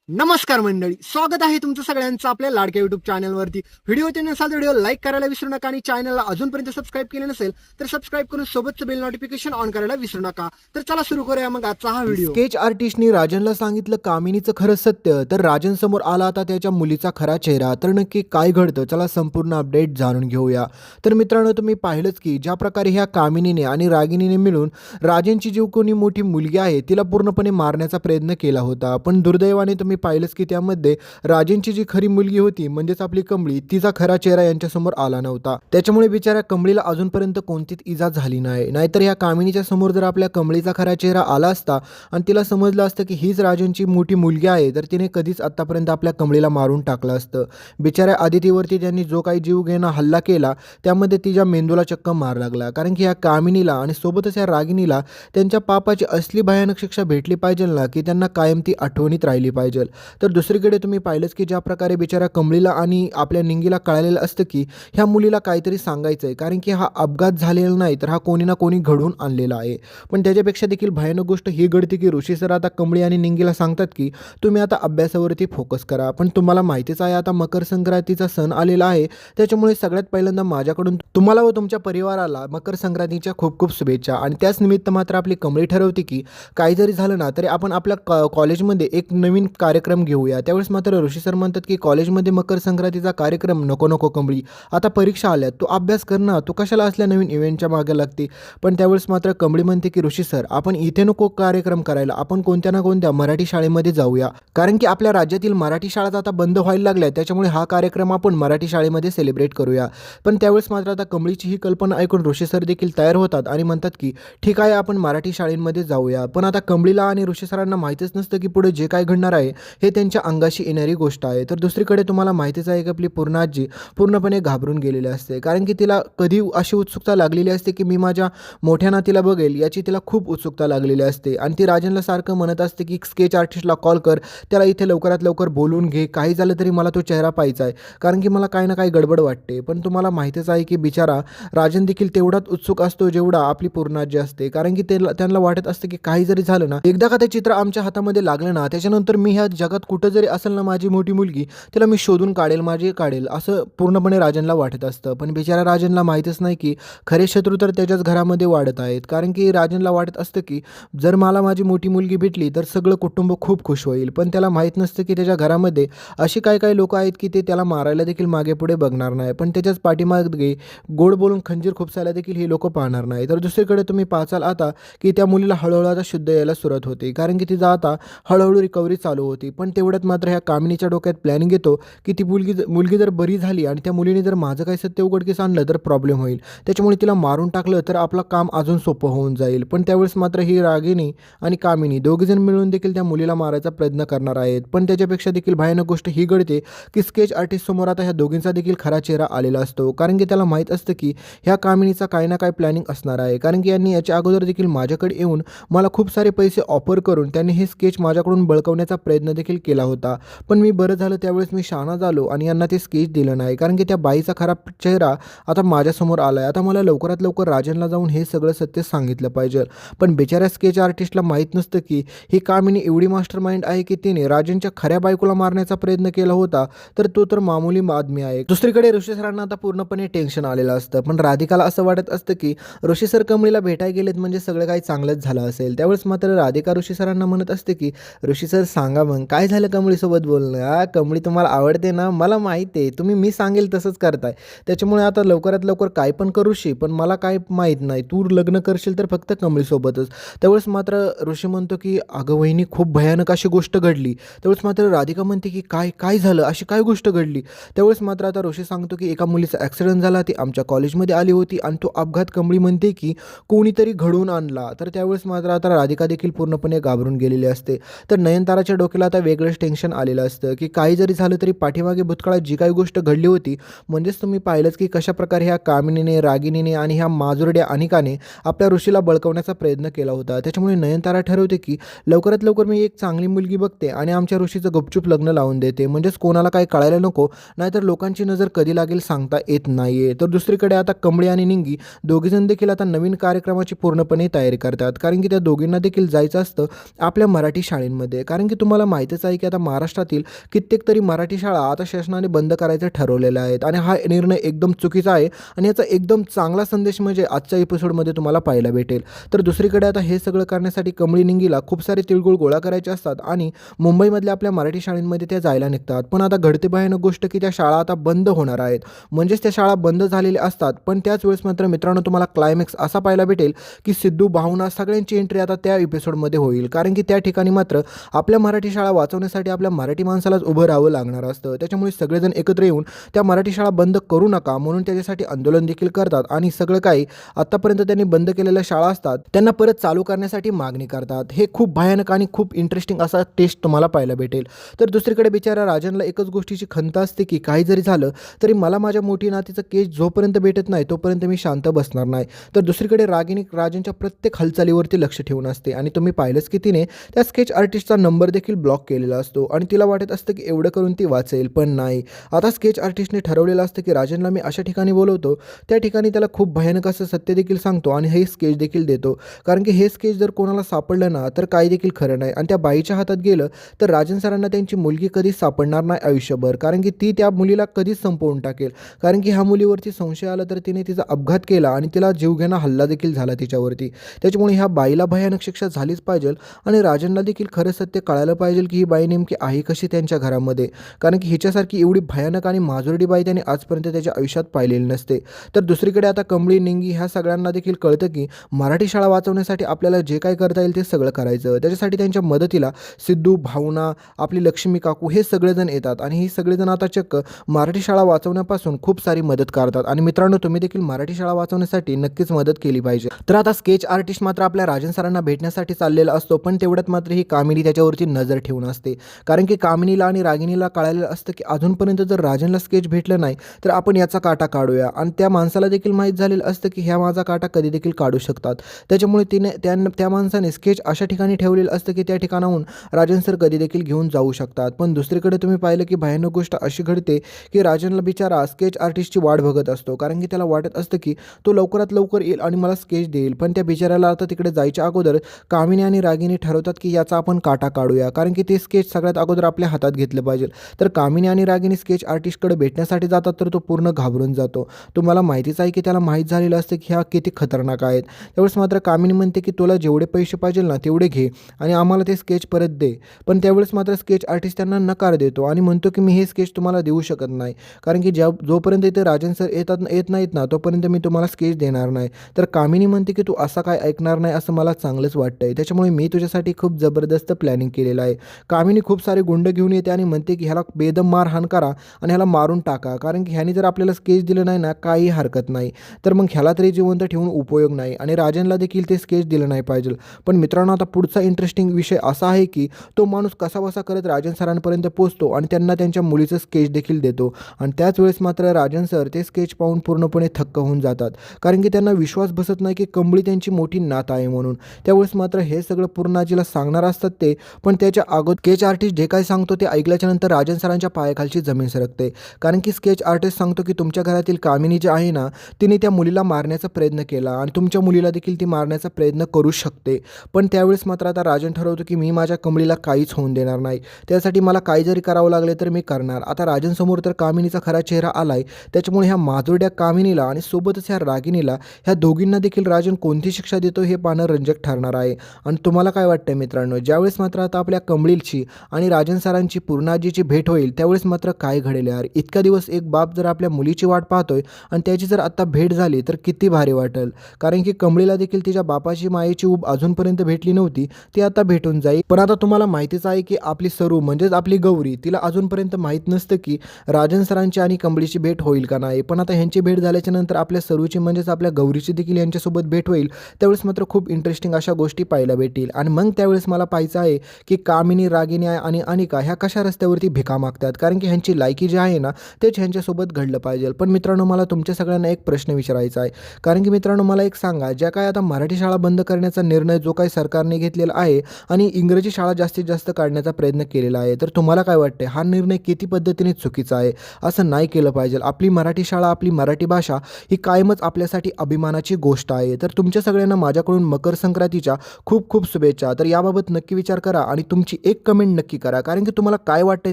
नमस्कार मंडळी, स्वागत आहे तुमचं सगळ्यांचं आपल्या लाडक्या युट्यूब चॅनलवरती. व्हिडिओ ते नसाल व्हिडिओ लाईक करायला विसरू नका आणि चॅनलला अजूनपर्यंत सबस्क्राईब केलं नसेल तर सबस्क्राईब करून सोबतचं बेल नोटिफिकेशन ऑन करायला विसरू नका. तर चला सुरू करूया मग आजचा हा व्हिडिओ. स्केच आर्टिस्टनी राजनला सांगितलं कामिनीचं खरं सत्य, तर राजन समोर आला आता त्याच्या मुलीचा खरा चेहरा. तर नक्की काय घडतं, चला संपूर्ण अपडेट जाणून घेऊया. तर मित्रांनो, तुम्ही पाहिलंच की ज्या प्रकारे ह्या कामिनीने आणि रागिनीने मिळून राजनची जी कोणी मोठी मुलगी आहे तिला पूर्णपणे मारण्याचा प्रयत्न केला होता. पण दुर्दैवाने तुम्ही पाहिलंच की त्यामध्ये राजनची जी खरी मुलगी होती म्हणजेच आपली कमळी, तिचा खरा चेहरा यांच्यासमोर आला नव्हता. त्याच्यामुळे बिचाऱ्या कमळीला अजूनपर्यंत कोणतीच इजा झाली नाही. नाहीतर ह्या कामिनीच्या समोर जर आपल्या कमळीचा खरा चेहरा आला असता आणि तिला समजलं असतं की हीच राजनची मोठी मुलगी आहे, तर तिने कधीच आतापर्यंत आपल्या कमळीला मारून टाकलं असतं. बिचाऱ्या आदितीवरती त्यांनी जो काही जीवघेणा हल्ला केला त्यामध्ये तिच्या मेंदूला चक्क मार लागला. कारण की ह्या कामिनीला आणि सोबतच ह्या रागिनीला त्यांच्या पापाची असली भयानक शिक्षा भेटली पाहिजे ना, की त्यांना कायम ती आठवणीत राहिली पाहिजे. तर दुसरीकडे तुम्ही पाहिलंच की ज्या प्रकारे बिचाऱ्या कमळीला आणि आपल्या निंगीला कळालेलं असतं की ह्या मुलीला काहीतरी सांगायचं आहे, कारण की हा अपघात झालेला नाही तर हा कोणी ना कोणी घडवून आणलेला आहे. पण त्याच्यापेक्षा देखील भयानक गोष्ट ही घडते की ऋषी सर आता कमळी आणि निंगीला सांगतात की तुम्ही आता अभ्यासावरती फोकस करा. पण तुम्हाला माहितीच आहे आता मकर संक्रांतीचा सण आलेला आहे, त्याच्यामुळे सगळ्यात पहिल्यांदा माझ्याकडून तुम्हाला व तुमच्या परिवाराला मकर संक्रांतीच्या खूप खूप शुभेच्छा. आणि त्याच निमित्त मात्र आपली कमळी ठरवते की काही जरी झालं ना तरी आपण आपल्या कॉलेजमध्ये एक नवीन कार्यक्रम घेऊया. त्यावेळेस मात्र ऋषी सर म्हणतात की कॉलेजमध्ये मकर संक्रांतीचा कार्यक्रम नको नको कमळी, आता परीक्षा आल्यात, तू अभ्यास कर ना, तू कशाला असल्या नवीन इव्हेंटच्या मागे लागते. पण त्यावेळेस मात्र कमळी म्हणते की ऋषी सर आपण इथे नको कार्यक्रम करायला, आपण कोणत्या ना कोणत्या मराठी शाळेमध्ये जाऊया. कारण की आपल्या राज्यातील मराठी शाळा आता बंद व्हायला लागल्या, त्याच्यामुळे हा कार्यक्रम आपण मराठी शाळेमध्ये सेलिब्रेट करूया. पण त्यावेळेस मात्र आता कमळीची ही कल्पना ऐकून ऋषी सर देखील तयार होतात आणि म्हणतात की ठीक आहे आपण मराठी शाळेमध्ये जाऊया. पण आता कमळीला आणि ऋषी सरांना माहीतच नसतं की पुढे जे काय घडणार आहे हे त्यांच्या अंगाशी येणारी गोष्ट आहे. तर दुसरीकडे तुम्हाला माहितीच आहे की आपली पूर्ण आजी पूर्णपणे घाबरून गेलेली असते, कारण की तिला कधी अशी उत्सुकता लागलेली असते की मी माझ्या मोठ्या नातीला बघेल, याची तिला खूप उत्सुकता लागलेली असते. आणि ती राजनला सारखं म्हणत असते की स्केच आर्टिस्टला कॉल कर, त्याला इथे लवकरात लवकर बोलून घे, काही झालं तरी मला तो चेहरा पाहायचा आहे, कारण की मला काही ना काही गडबड वाटते. पण तुम्हाला माहितीच आहे की बिचारा राजन देखील तेवढाच उत्सुक असतो जेवढा आपली पूर्ण आजी असते. कारण की त्यांना वाटत असतं की काही जरी झालं ना, एकदा का ते चित्र आमच्या हातामध्ये लागलं ना, त्याच्यानंतर मी ह्या जगात कुठं जरी असेल ना माझी मोठी मुलगी, तिला मी शोधून काढेल, माझी काढेल, असं पूर्णपणे राजनला वाटत असतं. पण बिचारा राजनला माहीतच नाही की खरे शत्रू तर त्याच्याच घरामध्ये वाढत आहेत. कारण की राजनला वाटत असतं की जर मला माझी मोठी मुलगी भेटली तर सगळं कुटुंब खूप खुश होईल. पण त्याला माहीत नसतं की त्याच्या घरामध्ये अशी काही काही लोक आहेत की ते त्याला मारायला देखील मागे पुढे बघणार नाही, पण त्याच्याच पाठीमागे गोड बोलून खंजीर खुपसायला देखील ही लोक पाहणार नाही. तर दुसरीकडे तुम्ही पाहचाल आता की त्या मुलीला हळूहळू आता शुद्ध यायला सुरुवात होते, कारण की तिचं आता हळूहळू रिकव्हरी चालू होती. पण तेवढ्यात मात्र ह्या कामिनीच्या डोक्यात प्लॅनिंग येतो की ती मुलगी जर बरी झाली आणि त्या मुलीने जर माझं काही सत्य उघडकीस आणलं तर प्रॉब्लेम होईल, त्याच्यामुळे तिला मारून टाकलं तर आपलं काम अजून सोपं होऊन जाईल. पण त्यावेळेस मात्र ही रागिनी आणि कामिनी दोघेजण मिळून देखील त्या मुलीला मारायचा प्रयत्न करणार आहेत. पण त्याच्यापेक्षा देखील भयानक गोष्ट ही घडते की स्केच आर्टिस्ट समोर आता ह्या दोघींचा देखील खरा चेहरा आलेला असतो. कारण की त्याला माहीत असतं की ह्या कामिनीचा काही ना काही प्लॅनिंग असणार आहे, कारण की यांनी याच्या अगोदर देखील माझ्याकडे येऊन मला खूप सारे पैसे ऑफर करून त्यांनी हे स्केच माझ्याकडून बळकवण्याचा प्रयत्न देखील केला होता. पण मी बरं झालं त्यावेळेस मी शहाणा झालो आणि यांना ते स्केच दिलं नाही, कारण की त्या बाईचा खराब चेहरा आता माझ्यासमोर आला आहे. आता मला लवकरात लवकर राजनला जाऊन हे सगळं सत्य सांगितलं पाहिजे. पण बिचाऱ्या स्केच आर्टिस्टला माहीत नसतं की ही कामिनी एवढी मास्टर माइंड आहे की तिने राजनच्या खऱ्या बायकोला मारण्याचा प्रयत्न केला होता, तर तो तर मामूली आदमी आहे. दुसरीकडे ऋषी सरांना आता पूर्णपणे टेन्शन आलेलं असतं. पण राधिकाला असं वाटत असतं की ऋषी सर कमळीला भेटायला गेलेत म्हणजे सगळं काही चांगलंच झालं असेल. त्यावेळेस मात्र राधिका ऋषी सरांना म्हणत असते की ऋषी सर सांगा मग काय झालं कमळीसोबत बोलणं. कमळी तुम्हाला आवडते ना, मला माहिती आहे, तुम्ही मी सांगेल तसंच करताय, त्याच्यामुळे आता लवकरात लवकर काय पण करूशी, पण मला काय माहीत नाही, तू लग्न करशील तर फक्त कमळीसोबतच. त्यावेळेस मात्र ऋषी म्हणतो की अगं वहिनी खूप भयानक अशी गोष्ट घडली. त्यावेळेस मात्र राधिका म्हणते की काय काय झालं, अशी काय गोष्ट घडली. त्यावेळेस मात्र आता ऋषी सांगतो की एका मुलीचा ॲक्सिडेंट झाला, ती आमच्या कॉलेजमध्ये आली होती आणि तो अपघात कमळी म्हणते की कोणीतरी घडवून आणला. तर त्यावेळेस मात्र आता राधिका देखील पूर्णपणे घाबरून गेलेली असते. तर नयनताराच्या डोक्याला आता वेगळंच टेन्शन आलेलं असतं की काही जरी झालं तरी पाठीमागे भूतकाळात जी काही गोष्ट घडली होती, म्हणजेच तुम्ही पाहिलंच की कशाप्रकारे ह्या कामिनीने, रागिनीने आणि ह्या माजुरड्या अनिकाने आपल्या ऋषीला बळकवण्याचा प्रयत्न केला होता. त्याच्यामुळे नयनतारा ठरवते की लवकरात लवकर मी एक चांगली मुलगी बघते आणि आमच्या ऋषीचं गुपचूप लग्न लावून देते, म्हणजेच कोणाला काही कळायला नको, नाहीतर लोकांची नजर कधी लागेल सांगता येत नाहीये. तर दुसरीकडे आता कमळी आणि निंगी दोघेजण देखील आता नवीन कार्यक्रमाची पूर्णपणे तयारी करतात, कारण की त्या दोघींना देखील जायचं असतं आपल्या मराठी शाळेमध्ये. कारण की तुम्हाला माहितीच आहे की आता महाराष्ट्रातील कित्येक तरी मराठी शाळा आता शासनाने बंद करायचे ठरवलेल्या आहेत आणि हा निर्णय एकदम चुकीचा आहे आणि याचा एकदम चांगला संदेश म्हणजे आजच्या एपिसोडमध्ये तुम्हाला पाहायला भेटेल. तर दुसरीकडे आता हे सगळं करण्यासाठी कमळी निंगीला खूप सारे तिळगुळ गोळा करायचे असतात आणि मुंबईमधल्या आपल्या मराठी शाळांमध्ये त्या जायला निघतात. पण आता घडते भयानक गोष्ट की त्या शाळा आता बंद होणार आहेत. म्हणजेच त्या शाळा बंद झालेल्या असतात. पण त्याच वेळेस मात्र मित्रांनो तुम्हाला क्लायमॅक्स असा पाहायला भेटेल की सिद्धू, भावना सगळ्यांची एंट्री आता त्या एपिसोडमध्ये होईल. कारण की त्या ठिकाणी मात्र आपल्या मराठी शाळा वाचवण्यासाठी आपल्या मराठी माणसालाच उभं राहावं लागणार असतं. त्याच्यामुळे सगळेजण एकत्र येऊन त्या मराठी शाळा बंद करू नका म्हणून त्याच्यासाठी आंदोलन देखील करतात आणि सगळं काही आत्तापर्यंत त्यांनी बंद केलेल्या शाळा असतात त्यांना परत चालू करण्यासाठी मागणी करतात. हे खूप भयानक आणि खूप इंटरेस्टिंग असा टेस्ट तुम्हाला पाहायला भेटेल. तर दुसरीकडे बिचारा राजनला एकच गोष्टीची खंत असते की काही जरी झालं तरी मला माझ्या मोठी नातीचं केस जोपर्यंत भेटत नाही तोपर्यंत मी शांत बसणार नाही. तर दुसरीकडे रागिनी राजनच्या प्रत्येक हालचालीवरती लक्ष ठेवून असते आणि तुम्ही पाहिलंच की तिने त्या स्केच आर्टिस्टचा नंबर देखील ब्लॉक केलेला असतो आणि तिला वाटत असतं की एवढं करून ती वाचेल. पण नाही, आता स्केच आर्टिस्टने ठरवलेलं असतं की राजनला मी अशा ठिकाणी बोलवतो त्या ठिकाणी त्याला खूप भयानक असं सत्य देखील सांगतो आणि हे स्केच देखील देतो. कारण की हे स्केच जर कोणाला सापडलं ना तर काही देखील खरं नाही आणि त्या बाईच्या हातात गेलं तर राजन सरांना त्यांची मुलगी कधीच सापडणार नाही आयुष्यभर. कारण की ती त्या मुलीला कधीच संपवून टाकेल. कारण की ह्या मुलीवरती संशय आला तर तिने तिचा अपघात केला आणि तिला जीवघेणा हल्ला देखील झाला तिच्यावरती. त्याच्यामुळे ह्या बाईला भयानक शिक्षा झालीच पाहिजे आणि राजनला देखील खरं सत्य कळायला पाहिजे की ही बाई नेमकी आहे कशी त्यांच्या घरामध्ये. कारण की हिच्यासारखी एवढी भयानक आणि माजुरडी बाई त्याने आजपर्यंत त्याच्या आयुष्यात पाहिलेली नसते. तर दुसरीकडे आता कमळी निंगी ह्या सगळ्यांना देखील कळतं की मराठी शाळा वाचवण्यासाठी आपल्याला जे काय करता येईल ते सगळं करायचं. त्याच्यासाठी त्यांच्या मदतीला सिद्धू, भावना, आपली लक्ष्मी काकू हे सगळेजण येतात आणि ही सगळेजण आता चक्क मराठी शाळा वाचवण्यापासून खूप सारी मदत करतात. आणि मित्रांनो तुम्ही देखील मराठी शाळा वाचवण्यासाठी नक्कीच मदत केली पाहिजे. तर आता स्केच आर्टिस्ट मात्र आपल्या राजन सरांना भेटण्यासाठी चाललेला असतो. पण तेवढ्यात मात्र ही कामिनी त्याच्यावरती नजर ठेवून असते. कारण की कामिनीला आणि रागिनीला कळालेलं असतं की अजूनपर्यंत जर राजनला स्केच भेटलं नाही तर आपण याचा काटा काढूया आणि त्या माणसाला देखील माहीत झालेलं असतं की ह्या माझा काटा कधी देखील काढू शकतात. त्याच्यामुळे तिने त्या माणसाने स्केच अशा ठिकाणी ठेवलेलं असतं की त्या ठिकाणाहून राजन सर कधी देखील घेऊन जाऊ शकतात. पण दुसरीकडे तुम्ही पाहिलं की भयानक गोष्ट अशी घडते की राजनला बिचारा स्केच आर्टिस्टची वाट बघत असतो. कारण की त्याला वाटत असतं की तो लवकरात लवकर येईल आणि मला स्केच देईल. पण त्या बिचाऱ्याला आता तिकडे जायच्या अगोदर कामिनी आणि रागिनी ठरवतात की याचा आपण काटा काढूया. कारण की ते स्केच सगळ्यात अगोदर आपल्या हातात घेतलं पाहिजे. तर कामिनी आणि रागिनी स्केच आर्टिस्टकडे भेटण्यासाठी जातात तर तो पूर्ण घाबरून जातो. तुम्हाला माहितीच आहे की त्याला माहीत झालेलं असतं की ह्या किती खतरनाक आहेत. त्यावेळेस मात्र कामिनी म्हणते की तुला जेवढे पैसे पाहिजे ना तेवढे घे आणि आम्हाला ते स्केच परत दे. पण त्यावेळेस मात्र स्केच आर्टिस्ट त्यांना नकार देतो आणि म्हणतो की मी हे स्केच तुम्हाला देऊ शकत नाही. कारण की जोपर्यंत इथे राजन सर येत नाहीत ना तोपर्यंत मी तुम्हाला स्केच देणार नाही. तर कामिनी म्हणते की तू असं काय ऐकणार नाही असं मला चांगलंच वाटतंय. त्याच्यामुळे मी तुझ्यासाठी खूप जबरदस्त प्लॅनिंग केलेलं आहे. कामिनी खूप सारे गुंड घेऊन येते आणि म्हणते की ह्याला बेदम मारहाण करा आणि ह्याला मारून टाका. कारण की ह्याने जर आपल्याला स्केच दिलं नाही ना काही हरकत नाही. तर मग ह्याला तरी जिवंत ठेवून उपयोग नाही आणि राजनला देखील ते स्केच दिलं नाही पाहिजे. पण मित्रांनो आता पुढचा इंटरेस्टिंग विषय असा आहे की तो माणूस कसाबसा करत राजन सरांपर्यंत पोहोचतो आणि त्यांना त्यांच्या मुलीचं स्केच देखील देतो. आणि त्याच वेळेस मात्र राजन सर ते स्केच पाहून पूर्णपणे थक्क होऊन जातात. कारण की त्यांना विश्वास बसत नाही की कमळी त्यांची मोठी नात आहे म्हणून. त्यावेळेस मात्र हे सगळं पूर्णाजीला सांगणार असतात ते. पण त्याच्या अगोदर स्केच आर्टिस्ट जे काय सांगतो ते ऐकल्याच्या नंतर राजन सरांच्या पायाखालची जमीन सरकते. कारण की स्केच आर्टिस्ट सांगतो की तुमच्या घरातील कामिनी जी आहे ना तिने त्या मुलीला मारण्याचा प्रयत्न केला आणि तुमच्या मुलीला देखील ती मारण्याचा प्रयत्न करू शकते. पण त्यावेळेस मात्र आता राजन ठरवतो की मी माझ्या कमळीला काहीच होऊन देणार नाही. त्यासाठी मला काही जरी करावं लागले तर मी करणार. आता राजनसमोर तर कामिनीचा खरा चेहरा आलाय. त्याच्यामुळे ह्या माजुरड्या कामिनीला आणि सोबतच ह्या रागिनीला ह्या दोघींना देखील राजन कोणती शिक्षा देतो हे पाहणं रंजक ठरणार आहे. आणि तुम्हाला काय वाटतंय मित्रांनो ज्यावेळेस मात्र आता आपल्या कमळीची आणि राजन सरांची पूर्णाजीची भेट होईल त्यावेळेस मात्र काय घडेल यार. इतक्या दिवस एक बाप जर आपल्या मुलीची वाट पाहतोय आणि त्याची जर आता भेट झाली तर किती भारी वाटेल. कारण की कमळीला देखील तिच्या बापाची मायेची ऊब अजूनपर्यंत भेटली नव्हती ती आता भेटून जाईल. पण आता तुम्हाला माहितीच आहे की आपली सरू म्हणजेच आपली गौरी तिला अजूनपर्यंत माहीत नसतं की राजन सरांची आणि कमळीची भेट होईल का नाही. पण आता ह्यांची भेट झाल्याच्या नंतर आपल्या सरूची म्हणजेच आपल्या गौरीची देखील यांच्यासोबत भेट होईल. त्यावेळेस मात्र खूप इंटरेस्टिंग अशा गोष्टी पाहायला भेटतील. आणि मग त्यावेळेस मला पाहायचं आहे की कामिनी, रागिनी आणि अनिका ह्या कशा रस्त्यावरती भिका मागतात. कारण की ह्यांची लायकी जी आहे ना तेच ह्यांच्यासोबत घडलं पाहिजे. पण मित्रांनो मला तुमच्या सगळ्यांना एक प्रश्न विचारायचा आहे. कारण की मित्रांनो मला एक सांगा ज्या काय आता मराठी शाळा बंद करण्याचा निर्णय जो काही सरकारने घेतलेला आहे आणि इंग्रजी शाळा जास्तीत जास्त काढण्याचा प्रयत्न केलेला आहे तर तुम्हाला काय वाटते हा निर्णय किती पद्धतीने चुकीचा आहे. असं नाही केलं पाहिजे. आपली मराठी शाळा आपली मराठी भाषा ही कायमच आपल्यासाठी अभिमानाची गोष्ट आहे. तर तुमच्या सगळ्यांना माझ्याकडून मकर संक्रांतीच्या खूप खूप शुभेच्छा. तर याबाबत नक्की विचार करा आणि तुमची एक कमेंट नक्की करा, कारण की तुम्हाला काय वाटतंय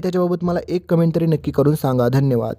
त्याच्याबाबत मला एक कमेंट तरी नक्की करून सांगा. धन्यवाद.